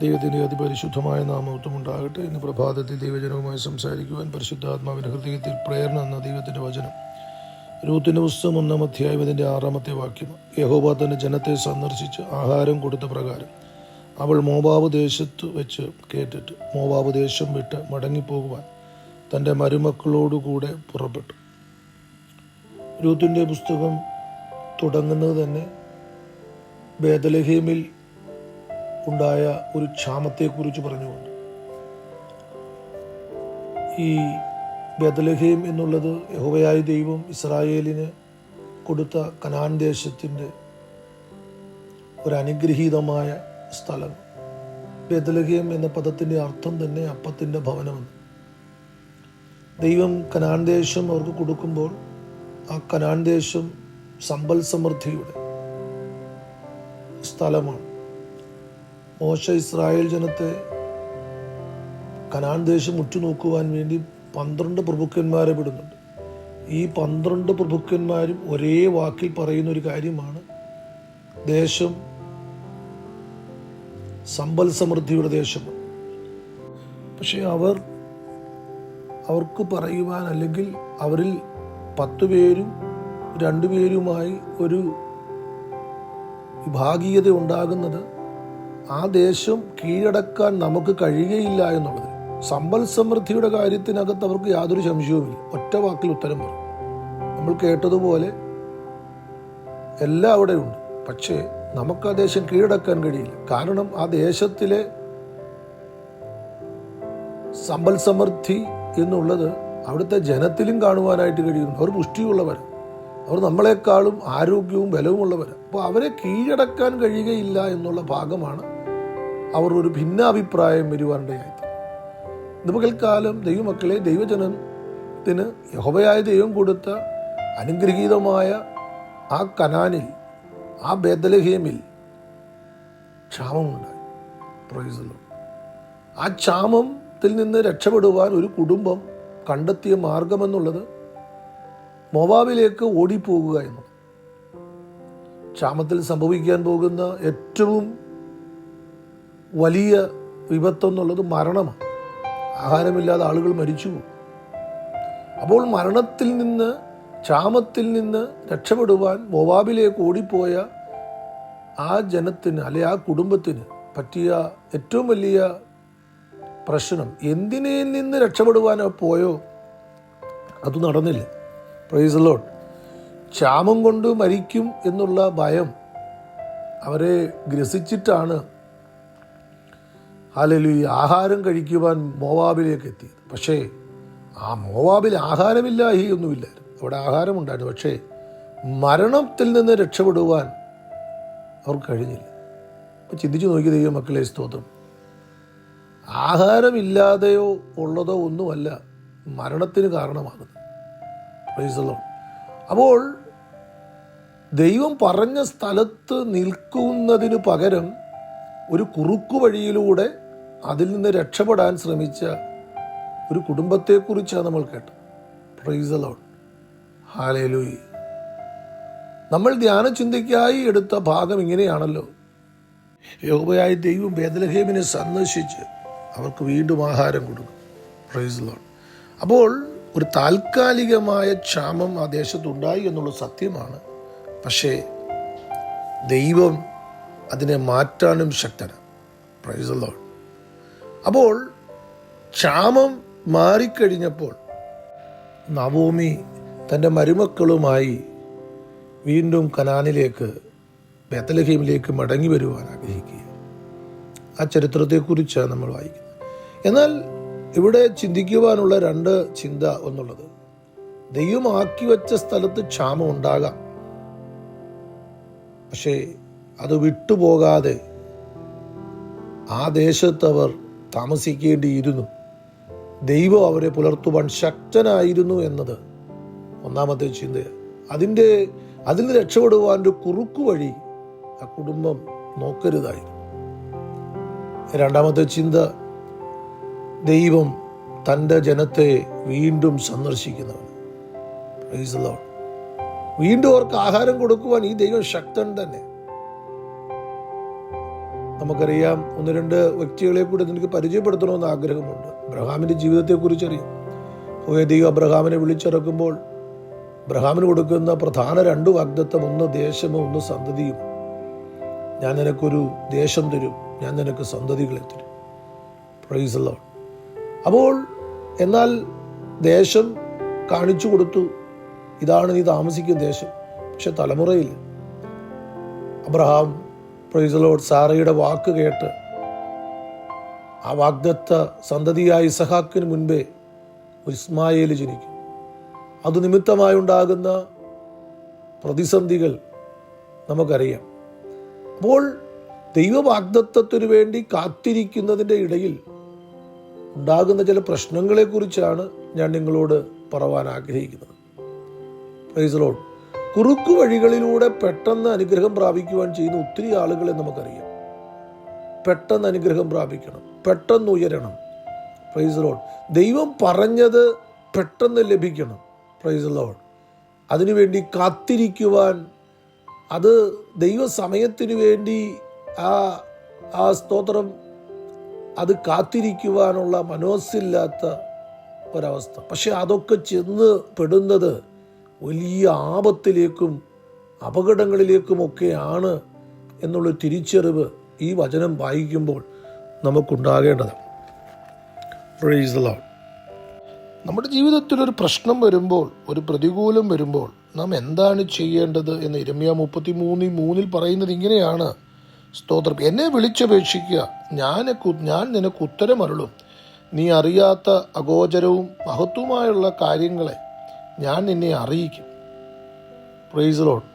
ദൈവത്തിൻ്റെ അതിപരിശുദ്ധമായ നാമത്വം ഉണ്ടാകട്ടെ. ഇന്ന് പ്രഭാതത്തിൽ ദൈവജനവുമായി സംസാരിക്കുവാൻ പരിശുദ്ധാത്മാവിൻ്റെ ഹൃദയത്തിൽ പ്രേരണ എന്ന ദൈവത്തിൻ്റെ വചനം രൂത്തിന്റെ പുസ്തകം 1-ാം അധ്യായം 6-ാമത്തെ വാക്യം. യഹോവ തന്റെ ജനത്തെ സന്ദർശിച്ച് ആഹാരം കൊടുത്ത പ്രകാരം അവൾ മോവാബ് ദേശത്ത് വെച്ച് കേട്ടിട്ട് മോവാബ് ദേശം വിട്ട് മടങ്ങിപ്പോകുവാൻ തൻ്റെ മരുമക്കളോടുകൂടെ പുറപ്പെട്ടു. രൂത്തിന്റെ പുസ്തകം തുടങ്ങുന്നത് തന്നെ ബേത്ലഹേമിൽ ഉണ്ടായ ഒരു ക്ഷാമത്തെക്കുറിച്ച് പറഞ്ഞുകൊണ്ട്. ഈ ബേത്ലഹേം എന്നുള്ളത് യഹോവയായ ദൈവം ഇസ്രായേലിന് കൊടുത്ത കനാൻ ദേശത്തിൻ്റെ ഒരു അനുഗ്രഹീതമായ സ്ഥലം. ബേത്ലഹേം എന്ന പദത്തിൻ്റെ അർത്ഥം തന്നെ അപ്പത്തിൻ്റെ ഭവനമെന്ന്. ദൈവം കനാൻ ദേശം അവർക്ക് കൊടുക്കുമ്പോൾ ആ കനാൻ ദേശം സമ്പൽ സമൃദ്ധിയുടെ സ്ഥലമാണ്. മോശ ഇസ്രായേൽ ജനത്തെ കനാൻ ദേശം ഉറ്റുനോക്കുവാൻ വേണ്ടി 12 പ്രഭുക്കന്മാരെ വിടുന്നുണ്ട്. ഈ 12 പ്രഭുക്കന്മാരും ഒരേ വാക്കിൽ പറയുന്ന ഒരു കാര്യമാണ്, ദേശം സമ്പൽ സമൃദ്ധിയുടെ ദേശമാണ്. പക്ഷെ അവർക്ക് പറയുവാൻ, അല്ലെങ്കിൽ അവരിൽ 10 പേരും 2 പേരുമായി ഒരു വിഭാഗീയത ഉണ്ടാകുന്നത് ആ ദേശം കീഴടക്കാൻ നമുക്ക് കഴിയുകയില്ല എന്നുള്ളത്. സമ്പൽ സമൃദ്ധിയുടെ കാര്യത്തിനകത്ത് അവർക്ക് യാതൊരു സംശയവുമില്ല. ഒറ്റ വാക്കിൽ ഉത്തരം പറയും. നമ്മൾ കേട്ടതുപോലെ എല്ലാം അവിടെ ഉണ്ട്. പക്ഷേ നമുക്ക് ആ ദേശം കീഴടക്കാൻ കഴിയില്ല. കാരണം ആ ദേശത്തിലെ സമ്പൽ സമൃദ്ധി എന്നുള്ളത് അവിടുത്തെ ജനത്തിലും കാണുവാനായിട്ട് കഴിയുന്നു. അവർ പുഷ്ടിയുള്ളവരാണ്. അവർ നമ്മളെക്കാളും ആരോഗ്യവും ബലവുമുള്ളവരാണ്. അപ്പോൾ അവരെ കീഴടക്കാൻ കഴിയുകയില്ല എന്നുള്ള ഭാഗമാണ് അവർ ഒരു ഭിന്നാഭിപ്രായം വരുവാനിടയായി. ഇന്ന് പകൽക്കാലം ദൈവമക്കളെ, ദൈവജനത്തിന് യഹോവയായ ദൈവം കൊടുത്ത അനുഗ്രഹീതമായ ആ കനാനിൽ, ആ ബേത്ലഹേമിൽ ക്ഷാമമുണ്ടായി. Praise the lord. ആ ക്ഷാമത്തിൽ നിന്ന് രക്ഷപ്പെടുവാൻ ഒരു കുടുംബം കണ്ടെത്തിയ മാർഗമെന്നുള്ളത് മോവാബിലേക്ക് ഓടിപ്പോകുക എന്നുള്ളത്. ക്ഷാമത്തിൽ സംഭവിക്കാൻ പോകുന്ന ഏറ്റവും വലിയ വിപത്തെന്നുള്ളത് മരണമാണ്. ആഹാരമില്ലാതെ ആളുകൾ മരിച്ചു പോകും. അപ്പോൾ മരണത്തിൽ നിന്ന്, ക്ഷാമത്തിൽ നിന്ന് രക്ഷപ്പെടുവാൻ മോവാബിലേക്ക് ഓടിപ്പോയ ആ ജനത്തിന്, അല്ലെ ആ കുടുംബത്തിന് പറ്റിയ ഏറ്റവും വലിയ പ്രശ്നം, എന്തിനെ നിന്ന് രക്ഷപ്പെടുവാനോ പോയോ അത് നടന്നില്ല. Price the Lord. ക്ഷാമം കൊണ്ട് മരിക്കും എന്നുള്ള ഭയം അവരെ ഗ്രസിച്ചിട്ടാണ് ഹല്ലേലൂയ ആഹാരം കഴിക്കുവാൻ മോവാബിലേക്ക് എത്തിയത്. പക്ഷേ ആ മോവാബിൽ ഒന്നുമില്ലായിരുന്നു. അവിടെ ആഹാരമുണ്ടായിരുന്നു. പക്ഷേ മരണത്തിൽ നിന്ന് രക്ഷപ്പെടുവാൻ അവർക്ക് കഴിഞ്ഞില്ല. അപ്പോൾ ചിന്തിച്ചു നോക്കി ദൈവമക്കളെ, സ്തോത്രം. ആഹാരമില്ലാതെയോ ഉള്ളതോ ഒന്നുമല്ല മരണത്തിന് കാരണമാകുന്നത്. Price the lord. അപ്പോൾ ദൈവം പറഞ്ഞ സ്ഥലത്ത് നിൽക്കുന്നതിന് പകരം ഒരു കുറുക്കു വഴിയിലൂടെ അതിൽ നിന്ന് രക്ഷപ്പെടാൻ ശ്രമിച്ച ഒരു കുടുംബത്തെക്കുറിച്ചാണ് നമ്മൾ കേട്ടത്. Price the Lord. ഹല്ലേലൂയ. നമ്മൾ ധ്യാനചിന്തയ്ക്കായി എടുത്ത ഭാഗം ഇങ്ങനെയാണല്ലോ. യഹോവയായ ദൈവം ബേത്ലഹേമിനെ സന്ദർശിച്ച് അവർക്ക് വീണ്ടും ആഹാരം കൊടുക്കും. Price the lord. അപ്പോൾ ഒരു താൽക്കാലികമായ ക്ഷാമം ആ ദേശത്തുണ്ടായി എന്നുള്ള സത്യമാണ്. പക്ഷേ ദൈവം അതിനെ മാറ്റാനും ശക്തനാണ്. Praise the lord. അപ്പോൾ ക്ഷാമം മാറിക്കഴിഞ്ഞപ്പോൾ നവോമി തൻ്റെ മരുമക്കളുമായി വീണ്ടും കനാനിലേക്ക്, ബേത്ലഹേമിലേക്ക് മടങ്ങി വരുവാൻ ആഗ്രഹിക്കുക. ആ ചരിത്രത്തെക്കുറിച്ചാണ് നമ്മൾ വായിക്കുന്നത്. എന്നാൽ ഇവിടെ ചിന്തിക്കുവാനുള്ള 2 ചിന്ത എന്നുള്ളത്, ദൈവം ആക്കി വച്ച സ്ഥലത്ത് ക്ഷാമം ഉണ്ടാകാം, പക്ഷേ അത് വിട്ടുപോകാതെ ആ ദേശത്ത് അവർ താമസിക്കേണ്ടിയിരുന്നു. ദൈവം അവരെ പുലർത്തുവാൻ ശക്തനായിരുന്നു എന്നത് ഒന്നാമത്തെ ചിന്തയാണ്. അതിൽ നിന്ന് രക്ഷപ്പെടുവാൻ ഒരു കുറുക്കു വഴി ആ കുടുംബം നോക്കരുതായിരുന്നു. രണ്ടാമത്തെ ചിന്ത, ദൈവം തൻ്റെ ജനത്തെ വീണ്ടും സന്ദർശിക്കുന്നവൻ. Price the Lord. വീണ്ടും അവർക്ക് ആഹാരം കൊടുക്കുവാൻ ഈ ദൈവം ശക്തൻ തന്നെ. നമുക്കറിയാം, ഒന്ന് രണ്ട് വ്യക്തികളെ കൂടി എനിക്ക് പരിചയപ്പെടുത്തണമെന്ന് ആഗ്രഹമുണ്ട്. അബ്രഹാമിൻ്റെ ജീവിതത്തെക്കുറിച്ച് അറിയാം. ദൈവം അബ്രഹാമിനെ വിളിച്ചിറക്കുമ്പോൾ അബ്രഹാമിന് കൊടുക്കുന്ന പ്രധാന 2 വാഗ്ദത്തം, ഒന്ന് ദേശമോ ഒന്ന് സന്തതിയും. ഞാൻ നിനക്കൊരു ദേശം തരും, ഞാൻ നിനക്ക് സന്തതികളെ തരും. Price the lord. അപ്പോൾ എന്നാൽ ദേശം കാണിച്ചു കൊടുത്തു, ഇതാണ് നീ താമസിക്കുന്ന ദേശം. പക്ഷെ തലമുറയില്ല. അബ്രഹാം പ്രൈസ് ദി ലോർഡ് സാറയുടെ വാക്ക് കേട്ട് ആ വാഗ്ദത്ത സന്തതിയായ ഇസഹാക്കിന് മുൻപേ ഒരു ഇസ്മായേൽ ജനിക്കും. അത് നിമിത്തമായുണ്ടാകുന്ന പ്രതിസന്ധികൾ നമുക്കറിയാം. അപ്പോൾ ദൈവവാഗ്ദത്തത്തിനു വേണ്ടി കാത്തിരിക്കുന്നതിൻ്റെ ഇടയിൽ ഉണ്ടാകുന്ന ചില പ്രശ്നങ്ങളെക്കുറിച്ചാണ് ഞാൻ നിങ്ങളോട് പറവാൻ ആഗ്രഹിക്കുന്നത്. Price the Lord. കുറുക്കു വഴികളിലൂടെ പെട്ടെന്ന് അനുഗ്രഹം പ്രാപിക്കുവാൻ ചെയ്യുന്ന ഒത്തിരി ആളുകളെ നമുക്കറിയാം. പെട്ടെന്ന് അനുഗ്രഹം പ്രാപിക്കണം, പെട്ടെന്ന് ഉയരണം. Price the Lord. ദൈവം പറഞ്ഞത് പെട്ടെന്ന് ലഭിക്കണം. Price the Lord. അതിനുവേണ്ടി കാത്തിരിക്കുവാൻ, അത് ദൈവസമയത്തിനു വേണ്ടി ആ സ്തോത്രം, അത് കാത്തിരിക്കുവാനുള്ള മനസ്സില്ലാത്ത ഒരവസ്ഥ. പക്ഷെ അതൊക്കെ ചെന്ന് പെടുന്നത് വലിയ ആപത്തിലേക്കും അപകടങ്ങളിലേക്കുമൊക്കെയാണ് എന്നുള്ള തിരിച്ചറിവ് ഈ വചനം വായിക്കുമ്പോൾ നമുക്കുണ്ടാകേണ്ടതാണ്. Price the Lord. നമ്മുടെ ജീവിതത്തിലൊരു പ്രശ്നം വരുമ്പോൾ, ഒരു പ്രതികൂലം വരുമ്പോൾ നാം എന്താണ് ചെയ്യേണ്ടത് എന്ന് യിരെമ്യാ 33:3 പറയുന്നത് ഇങ്ങനെയാണ്. സ്തോത്രം. എന്നെ വിളിച്ചപേക്ഷിക്കുക, ഞാൻ നിനക്ക് ഉത്തരമരുളും. നീ അറിയാത്ത അഗോചരവും മഹത്വമായുള്ള കാര്യങ്ങളെ ഞാൻ നിന്നെ അറിയിക്കും. Price the Lord.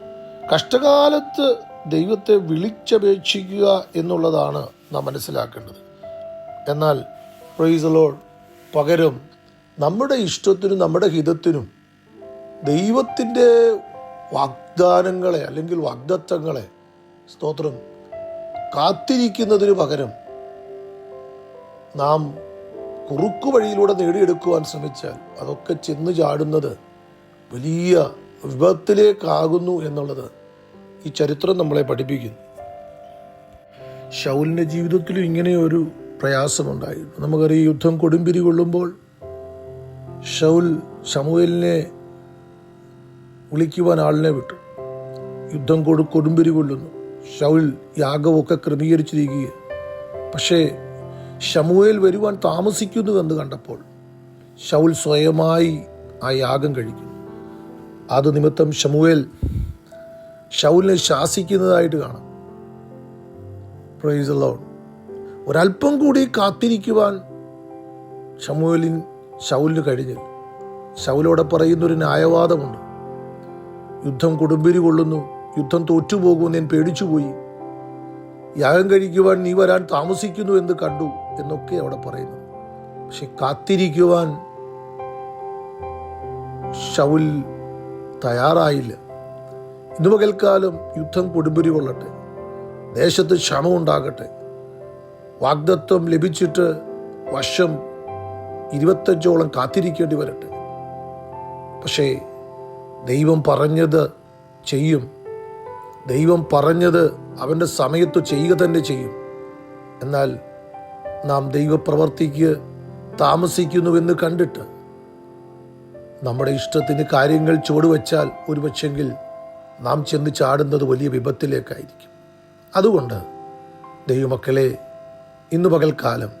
കഷ്ടകാലത്ത് ദൈവത്തെ വിളിച്ചപേക്ഷിക്കുക എന്നുള്ളതാണ് നാം മനസ്സിലാക്കേണ്ടത്. എന്നാൽ പ്രൈസ് ദി ലോർഡ്, പകരം നമ്മുടെ ഇഷ്ടത്തിനും നമ്മുടെ ഹിതത്തിനും ദൈവത്തിൻ്റെ വാഗ്ദാനങ്ങളെ അല്ലെങ്കിൽ വാഗ്ദത്തങ്ങളെ സ്തോത്രം കാത്തിരിക്കുന്നതിന് പകരം നാം കുറുക്കു വഴിയിലൂടെ നേടിയെടുക്കുവാൻ ശ്രമിച്ചാൽ അതൊക്കെ ചെന്ന് ചാടുന്നത് വലിയ വിപത്തിലേക്കാകുന്നു എന്നുള്ളത് ഈ ചരിത്രം നമ്മളെ പഠിപ്പിക്കുന്നു. ശൗലിൻ്റെ ജീവിതത്തിലും ഇങ്ങനെ ഒരു പ്രയാസമുണ്ടായിരുന്നു. നമുക്കറിയാം, യുദ്ധം കൊടുമ്പിരി കൊള്ളുമ്പോൾ ശൗൽ ശമൂവേലിനെ വിളിക്കുവാൻ ആളിനെ വിട്ടു. യുദ്ധം കൊടുമ്പിരി കൊള്ളുന്നു. ശൗൽ യാഗമൊക്കെ ക്രമീകരിച്ചിരിക്കുക. പക്ഷേ ശമൂവേൽ വരുവാൻ താമസിക്കുന്നുവെന്ന് കണ്ടപ്പോൾ ശൗൽ സ്വയമായി ആ യാഗം കഴിക്കുന്നു. അത് നിമിത്തം ശൗലിനെ ശാസിക്കുന്നതായിട്ട് കാണാം. Price the Lord. ഒരല്പം കൂടി കാത്തിരിക്കുവാൻ ശൗലിന് കഴിഞ്ഞില്ല. ശൗലോടെ പറയുന്നൊരു ന്യായവാദമുണ്ട്. യുദ്ധം കൊടുമ്പിരി കൊള്ളുന്നു, യുദ്ധം തോറ്റുപോകുമെന്ന് ഞാൻ പേടിച്ചുപോയി, യാഗം കഴിക്കുവാൻ നീ വരാൻ താമസിക്കുന്നു എന്ന് കണ്ടു എന്നൊക്കെ അവിടെ പറയുന്നു. പക്ഷെ കാത്തിരിക്കുവാൻ ശൗൽ തയ്യാറായില്ല. ഇന്നു പകൽക്കാലം യുദ്ധം കൊടുമ്പിരി കൊള്ളട്ടെ, ദേശത്ത് ക്ഷാമമുണ്ടാകട്ടെ, വാഗ്ദത്വം ലഭിച്ചിട്ട് വർഷം 25ഓളം കാത്തിരിക്കേണ്ടി വരട്ടെ. പക്ഷേ ദൈവം പറഞ്ഞത് ചെയ്യും. ദൈവം പറഞ്ഞത് അവൻ്റെ സമയത്ത് ചെയ്യുക തന്നെ ചെയ്യും. എന്നാൽ നാം ദൈവപ്രവർത്തിക്ക് താമസിക്കുന്നുവെന്ന് കണ്ടിട്ട് നമ്മുടെ ഇഷ്ടത്തിന് കാര്യങ്ങൾ ചുവടുവെച്ചാൽ ഒരുപക്ഷെങ്കിൽ നാം ചെന്ന് ചാടുന്നത് വലിയ വിപത്തിലേക്കായിരിക്കും. അതുകൊണ്ട് ദൈവമക്കളെ, ഇന്ന് പകൽക്കാലം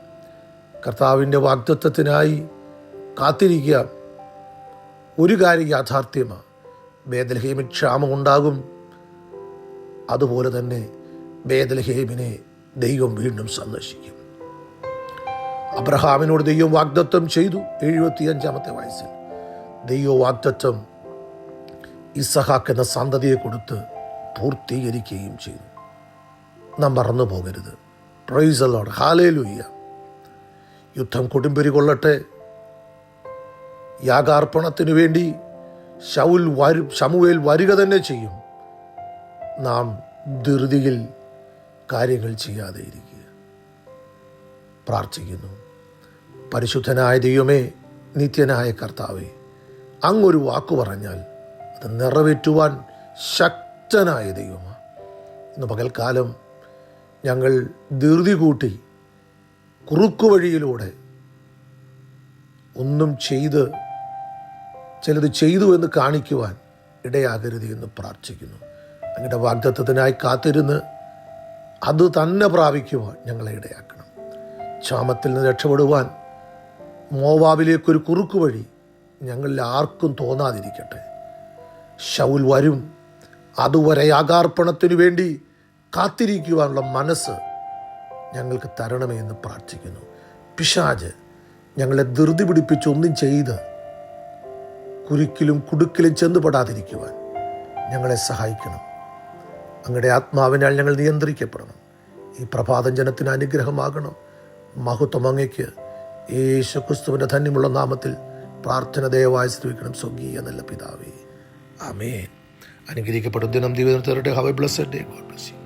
കർത്താവിൻ്റെ വാഗ്ദത്തത്തിനായി കാത്തിരിക്കുക. ഒരു കാര്യം യാഥാർത്ഥ്യമാണ്, ബേത്ലഹേമിൽ ക്ഷാമമുണ്ടാകും. അതുപോലെ തന്നെ ബേത്ലഹേമിനെ ദൈവം വീണ്ടും സന്ദർശിക്കും. അബ്രഹാമിനോട് ദൈവം വാഗ്ദത്തം ചെയ്തു. 75-ാമത്തെ വയസ്സിൽ ദൈവ വാഗ്ദത്തം ഇസഹാക്ക് എന്ന സന്തതിയെ കൊടുത്ത് പൂർത്തീകരിക്കുകയും ചെയ്തു. നാം മറന്നു പോകരുത്. Price the Lord. ഹല്ലേലൂയ. യുദ്ധം കൊടുമ്പിരി കൊള്ളട്ടെ. യാഗാർപ്പണത്തിനു വേണ്ടി ശമൂവേൽ വരിക തന്നെ ചെയ്യും. നാം ധൃതിയിൽ കാര്യങ്ങൾ ചെയ്യാതെ ഇരിക്കുക. പ്രാർത്ഥിക്കുന്നു. പരിശുദ്ധനായ ദൈവമേ, നിത്യനായ കർത്താവേ, അങ്ങൊരു വാക്കു പറഞ്ഞാൽ അത് നിറവേറ്റുവാൻ ശക്തനായ ദൈവമാണ്. ഇന്ന് പകൽക്കാലം ഞങ്ങൾ ധൃതി കൂട്ടി കുറുക്കുവഴിയിലൂടെ ഒന്നും ചിലത് ചെയ്തു എന്ന് കാണിക്കുവാൻ ഇടയാകരുത് എന്ന് പ്രാർത്ഥിക്കുന്നു. അങ്ങയുടെ വാഗ്ദത്തത്തിനായി കാത്തിരുന്ന് അത് തന്നെ പ്രാപിക്കുവാൻ ഞങ്ങളെ ഇടയാക്കണം. ക്ഷാമത്തിൽ നിന്ന് രക്ഷപ്പെടുവാൻ മോവാബിലേക്കൊരു കുറുക്കു വഴി ഞങ്ങളിൽ ആർക്കും തോന്നാതിരിക്കട്ടെ. ശൗൽ വരും, അതുവരെ യാഗാർപ്പണത്തിനു വേണ്ടി കാത്തിരിക്കുവാനുള്ള മനസ്സ് ഞങ്ങൾക്ക് തരണമേ എന്ന് പ്രാർത്ഥിക്കുന്നു. പിശാച് ഞങ്ങളെ ധൃതി പിടിപ്പിച്ചൊന്നും ചെയ്ത് കുരുക്കിലും കുടുക്കിലും ചെന്നുപെടാതിരിക്കുവാൻ ഞങ്ങളെ സഹായിക്കണം. അങ്ങയുടെ ആത്മാവിനാൽ ഞങ്ങൾ നിയന്ത്രിക്കപ്പെടണം. ഈ പ്രഭാതം ജനത്തിന് അനുഗ്രഹമാകണം. മഹത്വം അങ്ങയ്ക്ക് യേശു ക്രിസ്തുവിൻ്റെ ധന്യമുള്ള നാമത്തിൽ പ്രാർത്ഥന ദയവായി ശ്രമിക്കണം. സ്വർഗീയ നല്ല പിതാവേ, ആമേൻ. അനുഗ്രഹിക്കപ്പെടും ദിനം ദൈവം തരട്ടെ. Have A blessed day. God bless you.